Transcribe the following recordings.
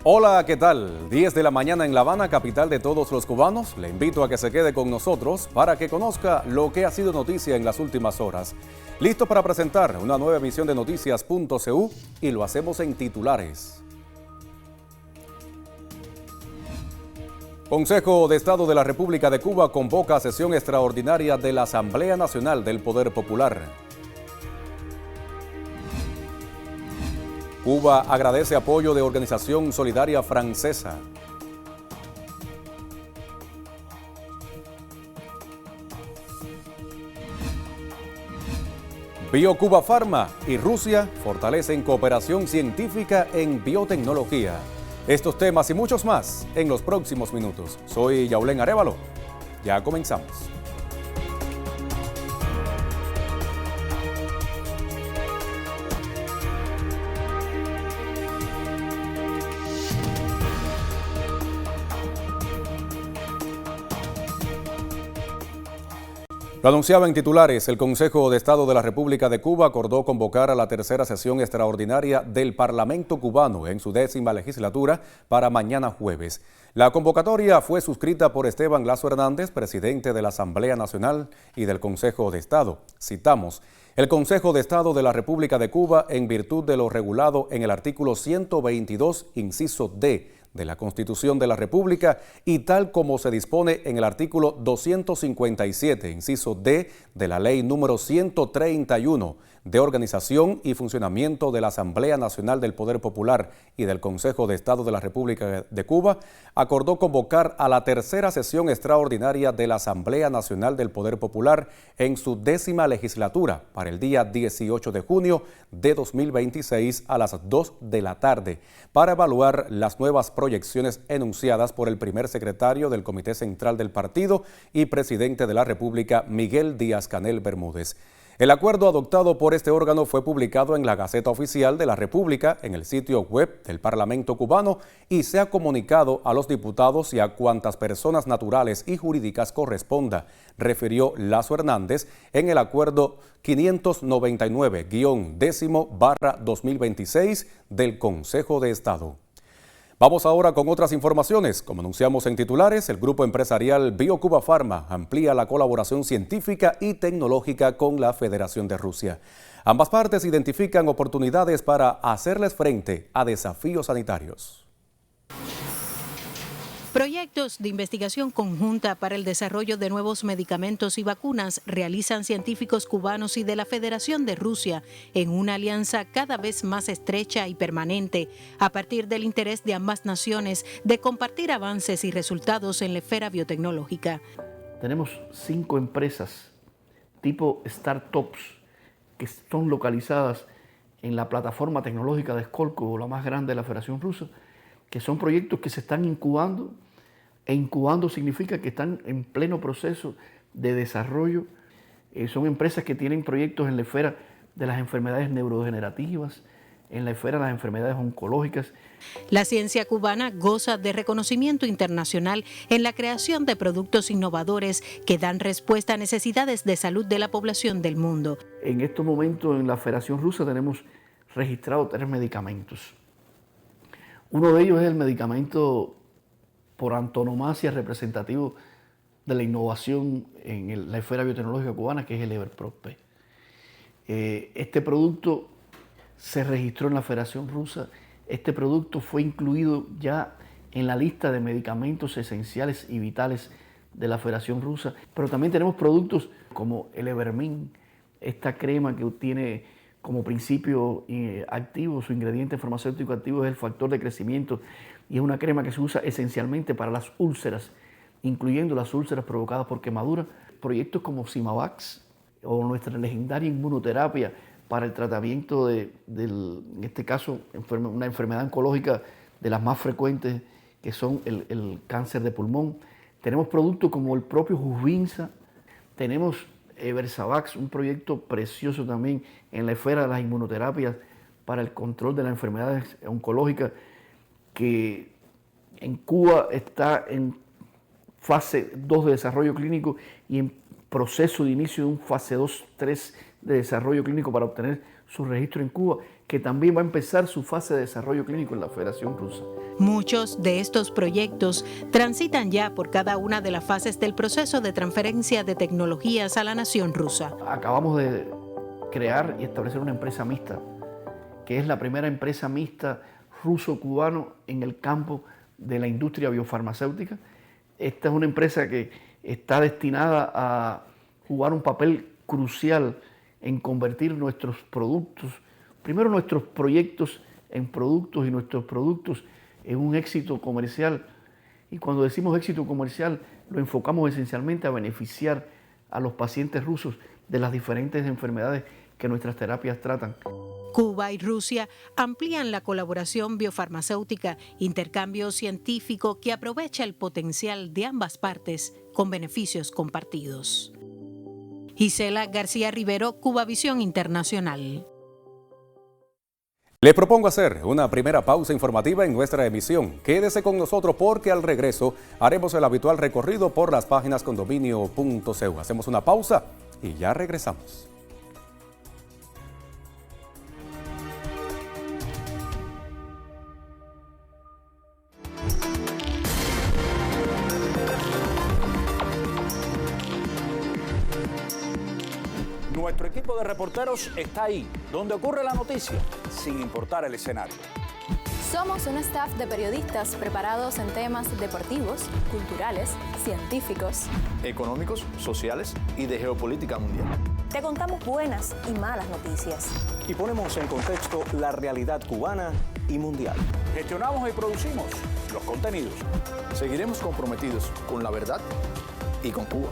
Hola, ¿qué tal? 10 de la mañana en La Habana, capital de todos los cubanos. Le invito a que se quede con nosotros para que conozca lo que ha sido noticia en las últimas horas. Listo para presentar una nueva emisión de Noticias.cu y lo hacemos en titulares. Consejo de Estado de la República de Cuba convoca sesión extraordinaria de la Asamblea Nacional del Poder Popular. Cuba agradece apoyo de organización solidaria francesa. BioCuba Pharma y Rusia fortalecen cooperación científica en biotecnología. Estos temas y muchos más en los próximos minutos. Soy Yaulén Arévalo. Ya comenzamos. Lo anunciaba en titulares, el Consejo de Estado de la República de Cuba acordó convocar a la tercera sesión extraordinaria del Parlamento cubano en su 10ª legislatura para mañana jueves. La convocatoria fue suscrita por Esteban Lazo Hernández, presidente de la Asamblea Nacional y del Consejo de Estado. Citamos, el Consejo de Estado de la República de Cuba, en virtud de lo regulado en el artículo 122, inciso D, de la Constitución de la República y tal como se dispone en el artículo 257, inciso D, de la Ley número 131 de Organización y Funcionamiento de la Asamblea Nacional del Poder Popular y del Consejo de Estado de la República de Cuba, acordó convocar a la tercera sesión extraordinaria de la Asamblea Nacional del Poder Popular en su 10ª legislatura para el día 18 de junio de 2026 a las 2 de la tarde para evaluar las nuevas proyecciones enunciadas por el primer secretario del Comité Central del Partido y presidente de la República, Miguel Díaz-Canel Bermúdez. El acuerdo adoptado por este órgano fue publicado en la Gaceta Oficial de la República, en el sitio web del Parlamento cubano y se ha comunicado a los diputados y a cuantas personas naturales y jurídicas corresponda, refirió Lazo Hernández en el acuerdo 599-10/2026 del Consejo de Estado. Vamos ahora con otras informaciones. Como anunciamos en titulares, el grupo empresarial BioCuba Pharma amplía la colaboración científica y tecnológica con la Federación de Rusia. Ambas partes identifican oportunidades para hacerles frente a desafíos sanitarios. Proyectos de investigación conjunta para el desarrollo de nuevos medicamentos y vacunas realizan científicos cubanos y de la Federación de Rusia en una alianza cada vez más estrecha y permanente a partir del interés de ambas naciones de compartir avances y resultados en la esfera biotecnológica. Tenemos 5 empresas tipo startups que son localizadas en la plataforma tecnológica de Skolkovo, la más grande de la Federación Rusa, que son proyectos que se están incubando, e incubando significa que están en pleno proceso de desarrollo. Son empresas que tienen proyectos en la esfera de las enfermedades neurodegenerativas, en la esfera de las enfermedades oncológicas. La ciencia cubana goza de reconocimiento internacional en la creación de productos innovadores que dan respuesta a necesidades de salud de la población del mundo. En estos momentos en la Federación Rusa tenemos registrados 3 medicamentos. Uno de ellos es el medicamento por antonomasia representativo de la innovación en la esfera biotecnológica cubana, que es el Everprost-P. Este producto se registró en la Federación Rusa. Este producto fue incluido ya en la lista de medicamentos esenciales y vitales de la Federación Rusa. Pero también tenemos productos como el Evermin, esta crema que tiene como principio activo, su ingrediente farmacéutico activo es el factor de crecimiento y es una crema que se usa esencialmente para las úlceras, incluyendo las úlceras provocadas por quemadura. Proyectos como Simavax o nuestra legendaria inmunoterapia para el tratamiento en este caso, una enfermedad oncológica de las más frecuentes que son el cáncer de pulmón. Tenemos productos como el propio Jusvinza, tenemos Versavax, un proyecto precioso también en la esfera de las inmunoterapias para el control de las enfermedades oncológicas, que en Cuba está en fase 2 de desarrollo clínico y en proceso de inicio de un fase 2-3 de desarrollo clínico para obtener su registro en Cuba, que también va a empezar su fase de desarrollo clínico en la Federación Rusa. Muchos de estos proyectos transitan ya por cada una de las fases del proceso de transferencia de tecnologías a la nación rusa. Acabamos de crear y establecer una empresa mixta, que es la primera empresa mixta ruso-cubano en el campo de la industria biofarmacéutica. Esta es una empresa que está destinada a jugar un papel crucial en convertir nuestros productos, primero nuestros proyectos en productos y nuestros productos en un éxito comercial. Y cuando decimos éxito comercial, lo enfocamos esencialmente a beneficiar a los pacientes rusos de las diferentes enfermedades que nuestras terapias tratan. Cuba y Rusia amplían la colaboración biofarmacéutica, intercambio científico que aprovecha el potencial de ambas partes con beneficios compartidos. Gisela García Rivero, Cubavisión Internacional. Le propongo hacer una primera pausa informativa en nuestra emisión. Quédese con nosotros porque al regreso haremos el habitual recorrido por las páginas condominio.cu. Hacemos una pausa y ya regresamos. Nuestro equipo de reporteros está ahí, donde ocurre la noticia, sin importar el escenario. Somos un staff de periodistas preparados en temas deportivos, culturales, científicos, económicos, sociales y de geopolítica mundial. Te contamos buenas y malas noticias. Y ponemos en contexto la realidad cubana y mundial. Gestionamos y producimos los contenidos. Seguiremos comprometidos con la verdad y con Cuba.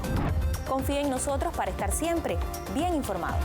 Confía en nosotros para estar siempre bien informado.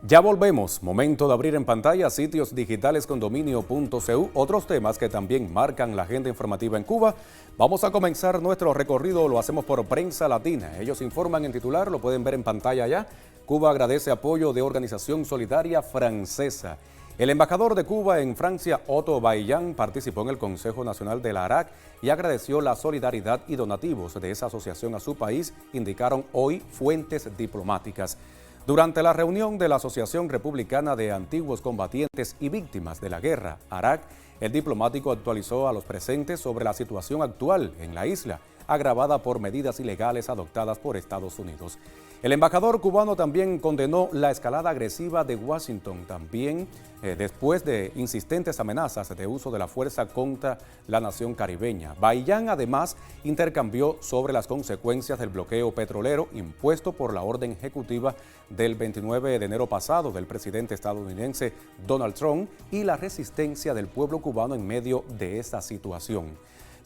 Ya volvemos. Momento de abrir en pantalla sitios digitales condominio.cu. Otros temas que también marcan la agenda informativa en Cuba. Vamos a comenzar nuestro recorrido. Lo hacemos por Prensa Latina. Ellos informan en titular, lo pueden ver en pantalla ya. Cuba agradece apoyo de organización solidaria francesa. El embajador de Cuba en Francia, Otto Baillan, participó en el Consejo Nacional de la ARAC y agradeció la solidaridad y donativos de esa asociación a su país, indicaron hoy fuentes diplomáticas. Durante la reunión de la Asociación Republicana de Antiguos Combatientes y Víctimas de la Guerra, ARAC, el diplomático actualizó a los presentes sobre la situación actual en la isla, agravada por medidas ilegales adoptadas por Estados Unidos. El embajador cubano también condenó la escalada agresiva de Washington, también después de insistentes amenazas de uso de la fuerza contra la nación caribeña. Baillan además intercambió sobre las consecuencias del bloqueo petrolero impuesto por la orden ejecutiva del 29 de enero pasado del presidente estadounidense Donald Trump y la resistencia del pueblo cubano en medio de esta situación.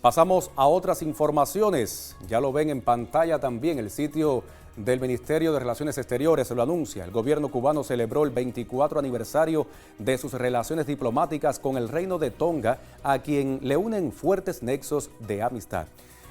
Pasamos a otras informaciones. Ya lo ven en pantalla también, el sitio del Ministerio de Relaciones Exteriores lo anuncia. El gobierno cubano celebró el 24 aniversario de sus relaciones diplomáticas con el Reino de Tonga, a quien le unen fuertes nexos de amistad.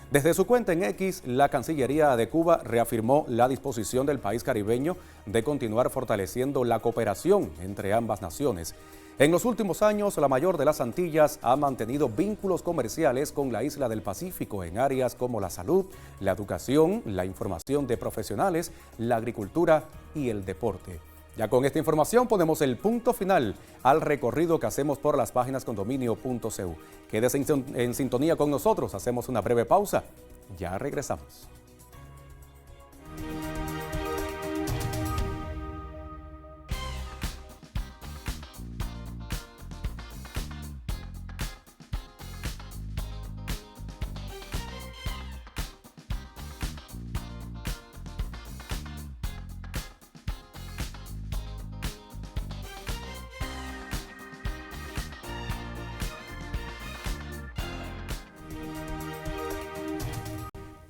Desde su cuenta en X, la Cancillería de Cuba reafirmó la disposición del país caribeño de continuar fortaleciendo la cooperación entre ambas naciones. En los últimos años, la mayor de las Antillas ha mantenido vínculos comerciales con la isla del Pacífico en áreas como la salud, la educación, la información de profesionales, la agricultura y el deporte. Ya con esta información ponemos el punto final al recorrido que hacemos por las páginas condominio.cu. Quédese en sintonía con nosotros, hacemos una breve pausa. Ya regresamos.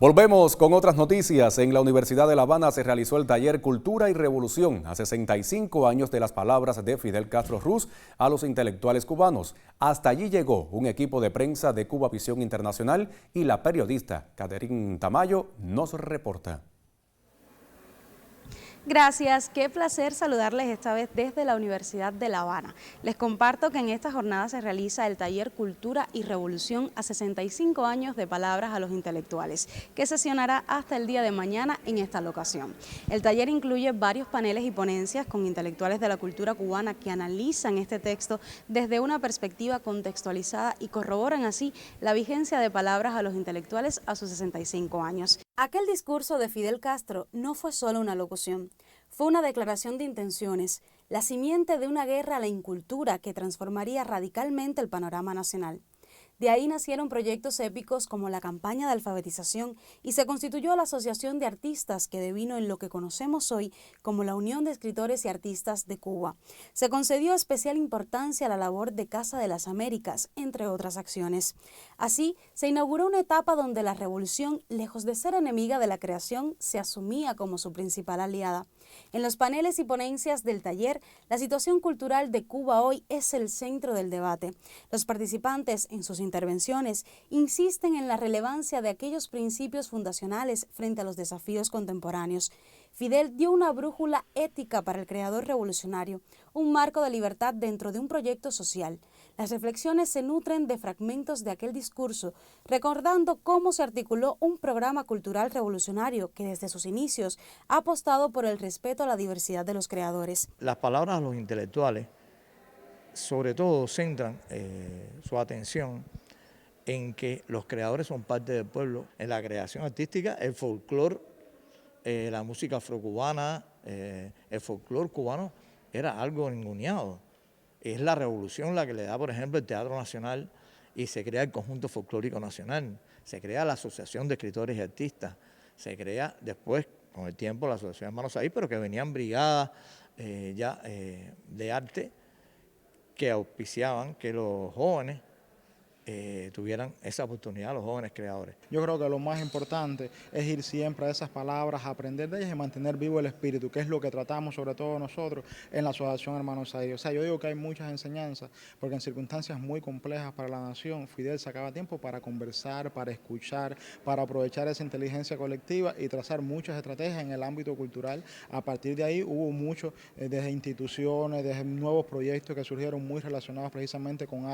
Volvemos con otras noticias. En la Universidad de La Habana se realizó el taller Cultura y Revolución a 65 años de las palabras de Fidel Castro Ruz a los intelectuales cubanos. Hasta allí llegó un equipo de prensa de Cubavisión Internacional y la periodista Catherine Tamayo nos reporta. Gracias, qué placer saludarles esta vez desde la Universidad de La Habana. Les comparto que en esta jornada se realiza el taller Cultura y Revolución a 65 años de palabras a los intelectuales, que sesionará hasta el día de mañana en esta locación. El taller incluye varios paneles y ponencias con intelectuales de la cultura cubana que analizan este texto desde una perspectiva contextualizada y corroboran así la vigencia de palabras a los intelectuales a sus 65 años. Aquel discurso de Fidel Castro no fue solo una locución, fue una declaración de intenciones, la simiente de una guerra a la incultura que transformaría radicalmente el panorama nacional. De ahí nacieron proyectos épicos como la campaña de alfabetización y se constituyó la Asociación de Artistas que devino en lo que conocemos hoy como la Unión de Escritores y Artistas de Cuba. Se concedió especial importancia a la labor de Casa de las Américas, entre otras acciones. Así, se inauguró una etapa donde la revolución, lejos de ser enemiga de la creación, se asumía como su principal aliada. En los paneles y ponencias del taller, la situación cultural de Cuba hoy es el centro del debate. Los participantes, en sus intervenciones, insisten en la relevancia de aquellos principios fundacionales frente a los desafíos contemporáneos. Fidel dio una brújula ética para el creador revolucionario, un marco de libertad dentro de un proyecto social. Las reflexiones se nutren de fragmentos de aquel discurso, recordando cómo se articuló un programa cultural revolucionario que desde sus inicios ha apostado por el respeto a la diversidad de los creadores. Las palabras a los intelectuales, sobre todo, centran su atención en que los creadores son parte del pueblo. En la creación artística, el folclore, la música afrocubana, el folclore cubano era algo ninguneado. Es la revolución la que le da, por ejemplo, el Teatro Nacional y se crea el Conjunto Folclórico Nacional, se crea la Asociación de Escritores y Artistas, se crea después, con el tiempo, la Asociación Hermanos Ahí, pero que venían brigadas de arte que auspiciaban que los jóvenes tuvieran esa oportunidad, los jóvenes creadores. Yo creo que lo más importante es ir siempre a esas palabras, aprender de ellas y mantener vivo el espíritu, que es lo que tratamos sobre todo nosotros en la Asociación Hermanos Ahí. O sea, yo digo que hay muchas enseñanzas, porque en circunstancias muy complejas para la nación, Fidel sacaba tiempo para conversar, para escuchar, para aprovechar esa inteligencia colectiva y trazar muchas estrategias en el ámbito cultural. A partir de ahí hubo mucho desde instituciones, desde nuevos proyectos que surgieron muy relacionados precisamente con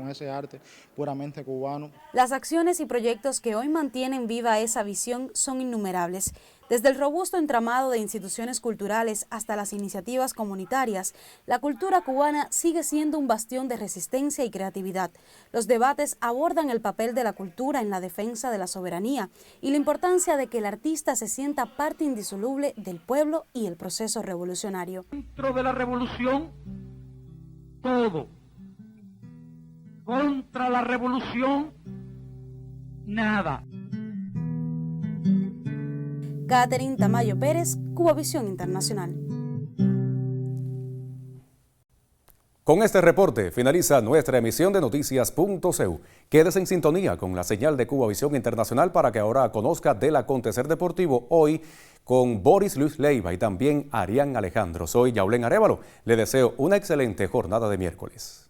ese arte puramente cubano. Las acciones y proyectos que hoy mantienen viva esa visión son innumerables. Desde el robusto entramado de instituciones culturales hasta las iniciativas comunitarias, la cultura cubana sigue siendo un bastión de resistencia y creatividad. Los debates abordan el papel de la cultura en la defensa de la soberanía y la importancia de que el artista se sienta parte indisoluble del pueblo y el proceso revolucionario. Dentro de la revolución, todo. Contra la revolución, nada. Catherine Tamayo Pérez, Cubavisión Internacional. Con este reporte finaliza nuestra emisión de Noticias.cu. Quédese en sintonía con la señal de Cubavisión Internacional para que ahora conozca del acontecer deportivo hoy con Boris Luis Leiva y también Arián Alejandro. Soy Yaulén Arévalo. Le deseo una excelente jornada de miércoles.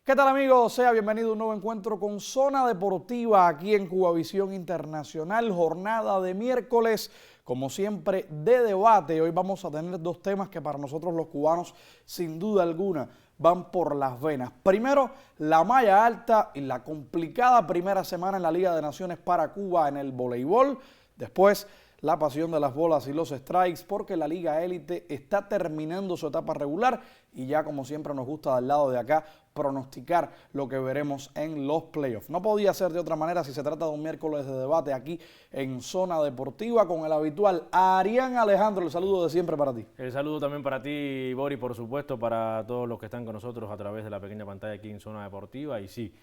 ¿Qué tal, amigos? Sea bienvenido a un nuevo encuentro con Zona Deportiva aquí en Cubavisión Internacional, jornada de miércoles, como siempre, de debate. Hoy vamos a tener dos temas que para nosotros los cubanos, sin duda alguna, van por las venas. Primero, la malla alta y la complicada primera semana en la Liga de Naciones para Cuba en el voleibol. Después, la pasión de las bolas y los strikes, porque la Liga Élite está terminando su etapa regular y ya, como siempre, nos gusta del lado de acá pronosticar lo que veremos en los playoffs. No podía ser de otra manera si se trata de un miércoles de debate aquí en Zona Deportiva con el habitual Arián Alejandro. El saludo de siempre para ti. El saludo también para ti, Boris, por supuesto, para todos los que están con nosotros a través de la pequeña pantalla aquí en Zona Deportiva. Y sí,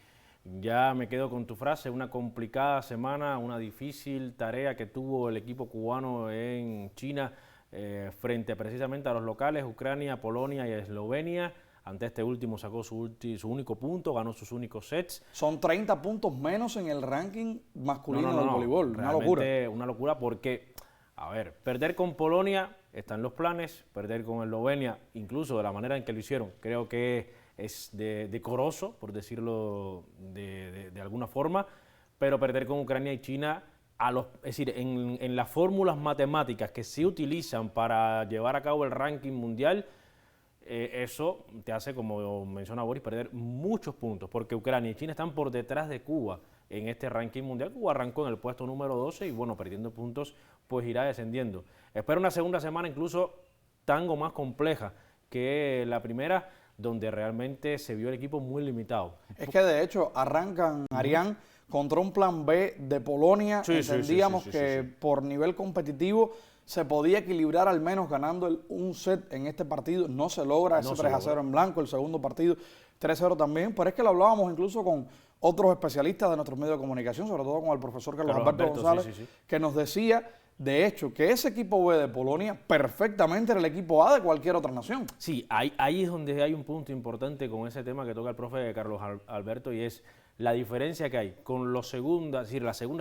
ya me quedo con tu frase, una complicada semana, una difícil tarea que tuvo el equipo cubano en China frente precisamente a los locales, Ucrania, Polonia y Eslovenia. Ante este último sacó su único punto, ganó sus únicos sets. Son 30 puntos menos en el ranking masculino del voleibol, una locura. Una locura porque, a ver, perder con Polonia está en los planes, perder con Eslovenia, incluso de la manera en que lo hicieron, creo que es decoroso, por decirlo de alguna forma, pero perder con Ucrania y China, es decir, en las fórmulas matemáticas que se utilizan para llevar a cabo el ranking mundial, eso te hace, como menciona Boris, perder muchos puntos, porque Ucrania y China están por detrás de Cuba en este ranking mundial. Cuba arrancó en el puesto número 12 y bueno, perdiendo puntos, pues irá descendiendo. Espero una segunda semana incluso tango más compleja que la primera, donde realmente se vio el equipo muy limitado. Es que de hecho arrancan, Arián, contra un plan B de Polonia. Entendíamos que por nivel competitivo se podía equilibrar al menos ganando un set en este partido. No se logra ese 3-0 en blanco, el segundo partido 3-0 también. Pero es que lo hablábamos incluso con otros especialistas de nuestros medios de comunicación, sobre todo con el profesor Carlos Alberto González, que nos decía, de hecho, que ese equipo B de Polonia perfectamente era el equipo A de cualquier otra nación. Sí, ahí es donde hay un punto importante con ese tema que toca el profe Carlos Alberto, y es la diferencia que hay con las segundas,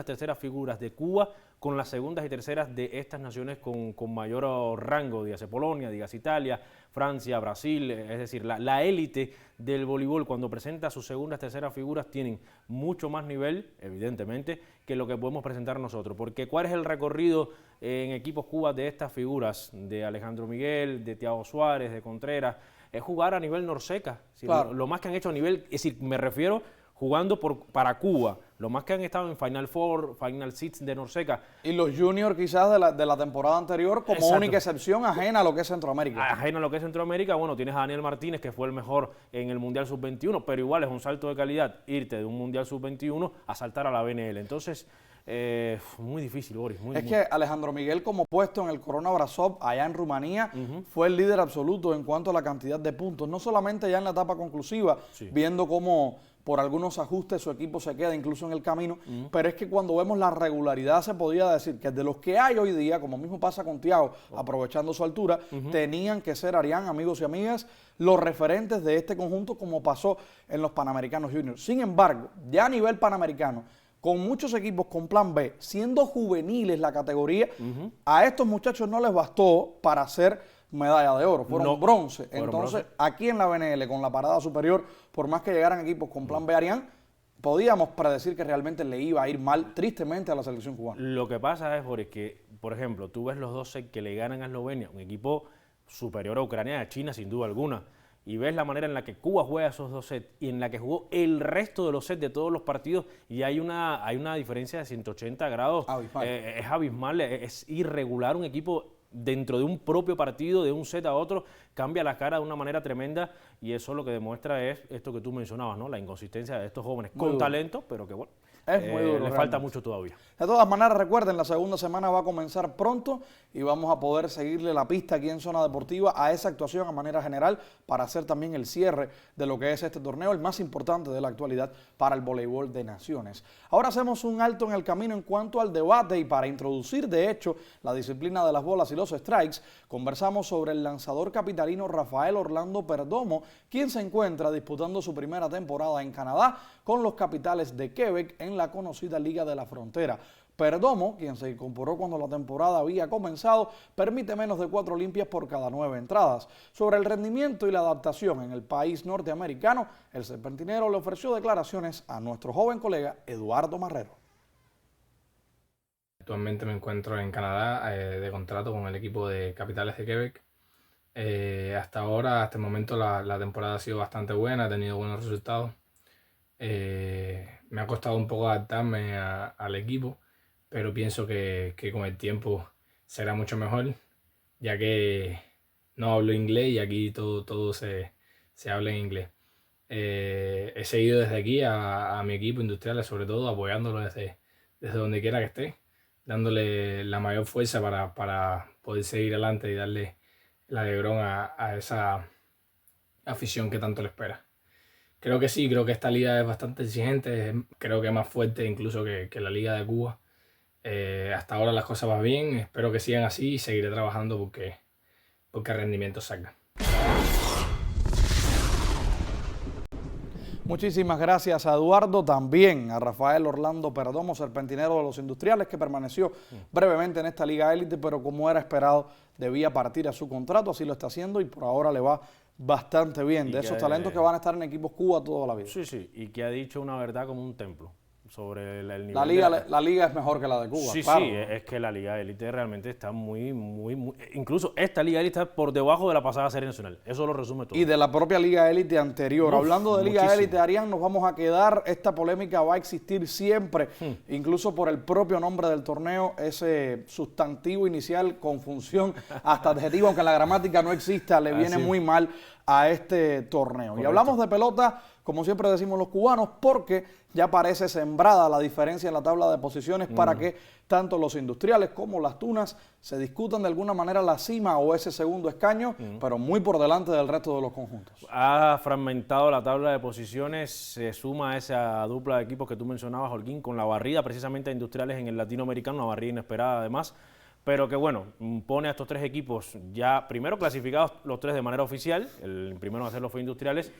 terceras figuras de Cuba, con las segundas y terceras de estas naciones con mayor rango, dígase Polonia, dígase Italia, Francia, Brasil, es decir, la élite del voleibol cuando presenta sus segundas, terceras figuras tienen mucho más nivel, evidentemente, que lo que podemos presentar nosotros, porque ¿cuál es el recorrido en equipos Cuba de estas figuras? De Alejandro Miguel, de Thiago Suárez, de Contreras, es jugar a nivel Norseca, claro. Lo más que han hecho a nivel, es decir, me refiero jugando para Cuba, lo más que han estado en Final Four, Final Six de Norseca. Y los juniors quizás de la temporada anterior como Exacto. única excepción ajena a lo que es Centroamérica. Ajena a lo que es Centroamérica, bueno, tienes a Daniel Martínez, que fue el mejor en el Mundial Sub-21, pero igual es un salto de calidad irte de un Mundial Sub-21 a saltar a la BNL. Entonces, muy difícil, Boris. Que Alejandro Miguel, como puesto en el Corona Brasov, allá en Rumanía, fue el líder absoluto en cuanto a la cantidad de puntos. No solamente ya en la etapa conclusiva, viendo cómo por algunos ajustes su equipo se queda incluso en el camino, pero es que cuando vemos la regularidad se podía decir que de los que hay hoy día, como mismo pasa con Thiago, aprovechando su altura, tenían que ser, Arián, amigos y amigas, los referentes de este conjunto como pasó en los Panamericanos Juniors. Sin embargo, ya a nivel panamericano, con muchos equipos con plan B, siendo juveniles la categoría, a estos muchachos no les bastó para hacer medalla de oro, fueron bronce. Entonces, aquí en la BNL, con la parada superior, por más que llegaran equipos con plan B, Arián, podíamos predecir que realmente le iba a ir mal, tristemente, a la selección cubana. Lo que pasa es, Boris, que, por ejemplo, tú ves los dos sets que le ganan a Eslovenia, un equipo superior a Ucrania y a China, sin duda alguna, y ves la manera en la que Cuba juega esos dos sets y en la que jugó el resto de los sets de todos los partidos, y hay una diferencia de 180 grados. Es abismal, es irregular un equipo dentro de un propio partido, de un set a otro, cambia la cara de una manera tremenda, y eso lo que demuestra es esto que tú mencionabas, ¿no? La inconsistencia de estos jóvenes con talento, pero que bueno, es muy duro, le falta mucho todavía. De todas maneras, recuerden, la segunda semana va a comenzar pronto y vamos a poder seguirle la pista aquí en Zona Deportiva a esa actuación a manera general para hacer también el cierre de lo que es este torneo, el más importante de la actualidad para el voleibol de naciones. Ahora hacemos un alto en el camino en cuanto al debate, y para introducir de hecho la disciplina de las bolas y los strikes, conversamos sobre el lanzador capitalino Rafael Orlando Perdomo, quien se encuentra disputando su primera temporada en Canadá con los Capitales de Quebec en la conocida Liga de la Frontera. Perdomo, quien se incorporó cuando la temporada había comenzado, permite menos de 4 limpias por cada 9 entradas. Sobre el rendimiento y la adaptación en el país norteamericano, el serpentinero le ofreció declaraciones a nuestro joven colega Eduardo Marrero. Actualmente me encuentro en Canadá de contrato con el equipo de Capitales de Quebec. Hasta el momento la temporada ha sido bastante buena, he tenido buenos resultados. Me ha costado un poco adaptarme al equipo, pero pienso que con el tiempo será mucho mejor, ya que no hablo inglés y aquí todo se habla en inglés. He seguido desde aquí a mi equipo Industriales, sobre todo apoyándolo desde donde quiera que esté, dándole la mayor fuerza para poder seguir adelante y darle el alegrón a esa afición que tanto le espera. Creo que sí, creo que esta liga es bastante exigente, creo que es más fuerte incluso que la liga de Cuba. Hasta ahora las cosas van bien, espero que sigan así y seguiré trabajando porque el rendimiento salga. Muchísimas gracias a Eduardo, también a Rafael Orlando Perdomo, serpentinero de los Industriales, que permaneció brevemente en esta liga élite, pero como era esperado, debía partir a su contrato, así lo está haciendo y por ahora le va bastante bien. De esos talentos que van a estar en equipos Cuba toda la vida. Sí, sí, y que ha dicho una verdad como un templo sobre el nivel. La liga es mejor que la de Cuba, sí, claro. Sí, es que la liga élite realmente está muy, incluso esta liga élite está por debajo de la pasada serie nacional, eso lo resume todo. Y de la propia liga élite anterior. Hablando de liga élite, Arián, nos vamos a quedar, esta polémica va a existir siempre, incluso por el propio nombre del torneo, ese sustantivo inicial con función hasta adjetivo, aunque la gramática no exista, le viene muy mal a este torneo. Correcto. Y hablamos de pelota, como siempre decimos los cubanos, porque ya parece sembrada la diferencia en la tabla de posiciones para que tanto los Industriales como las Tunas se discutan de alguna manera la cima o ese segundo escaño, pero muy por delante del resto de los conjuntos. Ha fragmentado la tabla de posiciones, se suma a esa dupla de equipos que tú mencionabas, Holguín, con la barrida precisamente de Industriales en el latinoamericano, una barrida inesperada además, pero que bueno, pone a estos tres equipos ya primero clasificados los tres de manera oficial, el primero en hacerlo fue Industriales,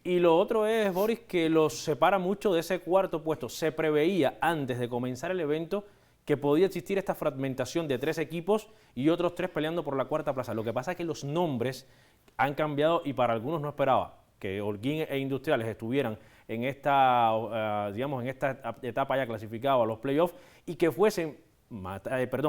y lo otro es, Boris, que los separa mucho de ese cuarto puesto. Se preveía antes de comenzar el evento que podía existir esta fragmentación de tres equipos y otros tres peleando por la cuarta plaza. Lo que pasa es que los nombres han cambiado y para algunos no esperaba que Holguín e Industriales estuvieran en esta, digamos, en esta etapa ya clasificada a los playoffs y que fuesen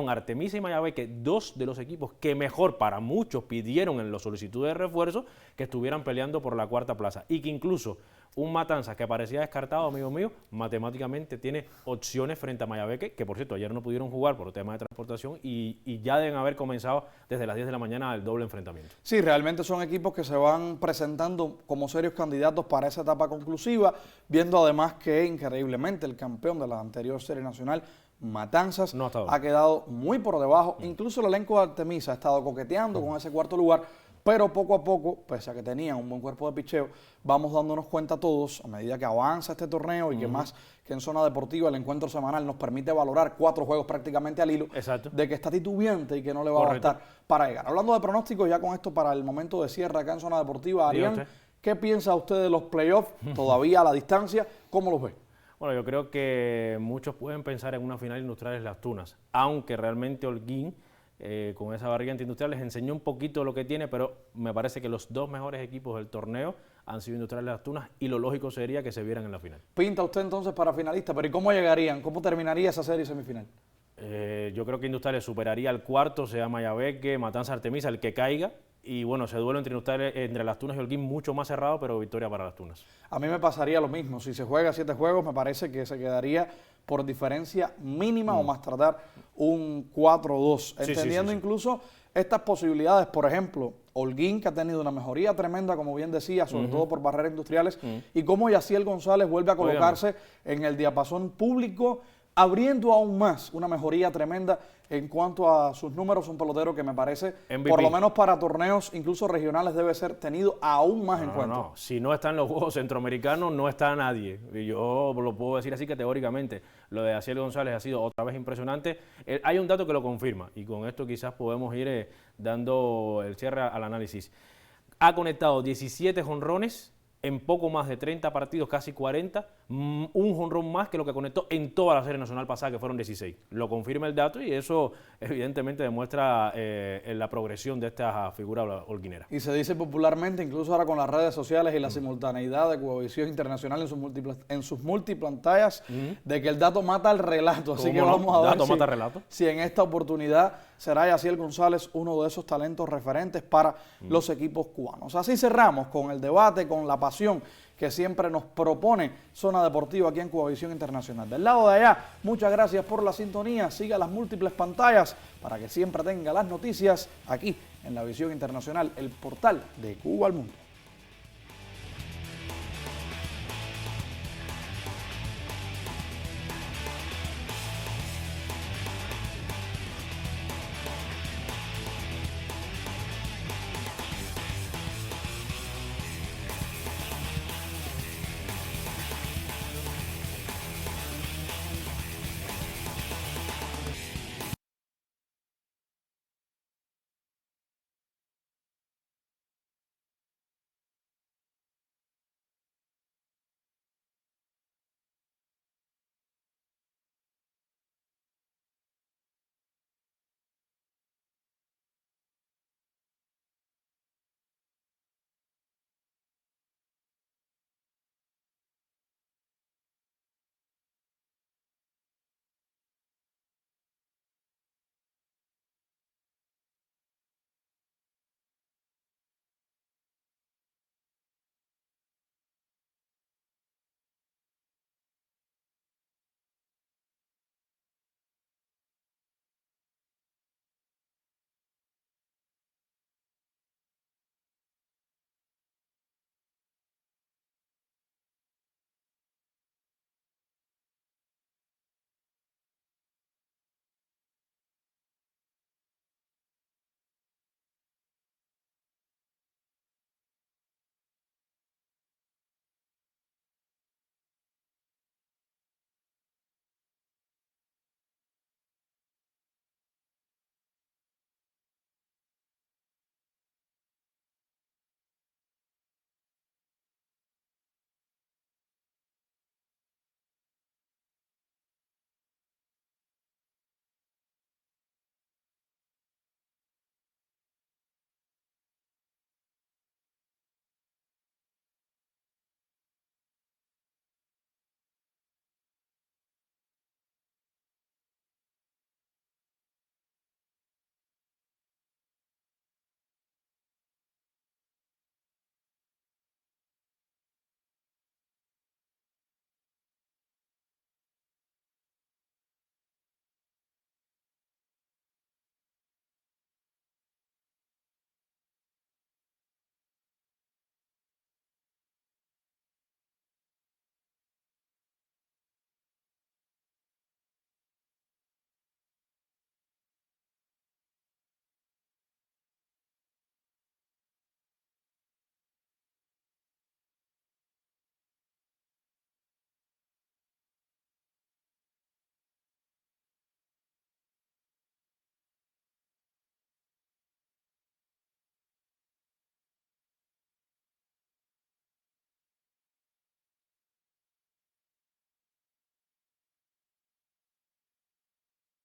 Artemisa y Mayabeque, dos de los equipos que mejor para muchos pidieron en la solicitud de refuerzo que estuvieran peleando por la cuarta plaza y que incluso un Matanzas que parecía descartado, amigo mío, matemáticamente tiene opciones frente a Mayabeque, que por cierto ayer no pudieron jugar por tema de transportación y ya deben haber comenzado desde las 10 de la mañana el doble enfrentamiento. Sí, realmente son equipos que se van presentando como serios candidatos para esa etapa conclusiva, viendo además que increíblemente el campeón de la anterior serie nacional, Matanzas, ha quedado muy por debajo. Incluso el elenco de Artemisa ha estado coqueteando con ese cuarto lugar, pero poco a poco, pese a que tenían un buen cuerpo de picheo, vamos dándonos cuenta todos, a medida que avanza este torneo y que más que en zona deportiva el encuentro semanal nos permite valorar 4 juegos prácticamente al hilo, de que está titubeante y que no le va a bastar para llegar. Hablando de pronósticos, ya con esto para el momento de cierre acá en zona deportiva, Arián, ¿qué piensa usted de los playoffs todavía a la distancia? ¿Cómo los ve? Bueno, yo creo que muchos pueden pensar en una final Industriales Las Tunas, aunque realmente Holguín, con esa variante industrial, les enseñó un poquito lo que tiene, pero me parece que los dos mejores equipos del torneo han sido Industriales Las Tunas y lo lógico sería que se vieran en la final. Pinta usted entonces para finalista, pero ¿y cómo llegarían? ¿Cómo terminaría esa serie semifinal? Yo creo que Industriales superaría al cuarto, sea Mayabeque, Matanzas, Artemisa, el que caiga. Y bueno, se duelo entre Las Tunas y Holguín mucho más cerrado, pero victoria para Las Tunas. A mí me pasaría lo mismo. Si se juega 7 juegos, me parece que se quedaría por diferencia mínima o más tardar un 4-2. Entendiendo incluso estas posibilidades, por ejemplo, Holguín, que ha tenido una mejoría tremenda, como bien decía, sobre todo por barreras industriales, y cómo Yaciel González vuelve a colocarse en el diapasón público, abriendo aún más una mejoría tremenda en cuanto a sus números. Un pelotero que me parece, MVP, por lo menos para torneos incluso regionales, debe ser tenido aún más en cuenta. No. Si no está en los Juegos Centroamericanos, no está nadie. Y yo lo puedo decir así categóricamente. Lo de Yaciel González ha sido otra vez impresionante. Hay un dato que lo confirma y con esto quizás podemos ir dando el cierre al análisis. Ha conectado 17 jonrones en poco más de 30 partidos, casi 40, un jonrón más que lo que conectó en toda la serie nacional pasada, que fueron 16. Lo confirma el dato y eso evidentemente demuestra la progresión de esta figura holguinera. Y se dice popularmente, incluso ahora con las redes sociales y la simultaneidad de Cubavisión Internacional en sus multipantallas, de que el dato mata el relato. Así que vamos a ver si en esta oportunidad será Yaciel González uno de esos talentos referentes para los equipos cubanos. Así cerramos con el debate, con la pasión que siempre nos propone Zona Deportiva aquí en Cubavisión Internacional. Del lado de allá, muchas gracias por la sintonía. Siga las múltiples pantallas para que siempre tenga las noticias aquí en la Visión Internacional, el portal de Cuba al Mundo.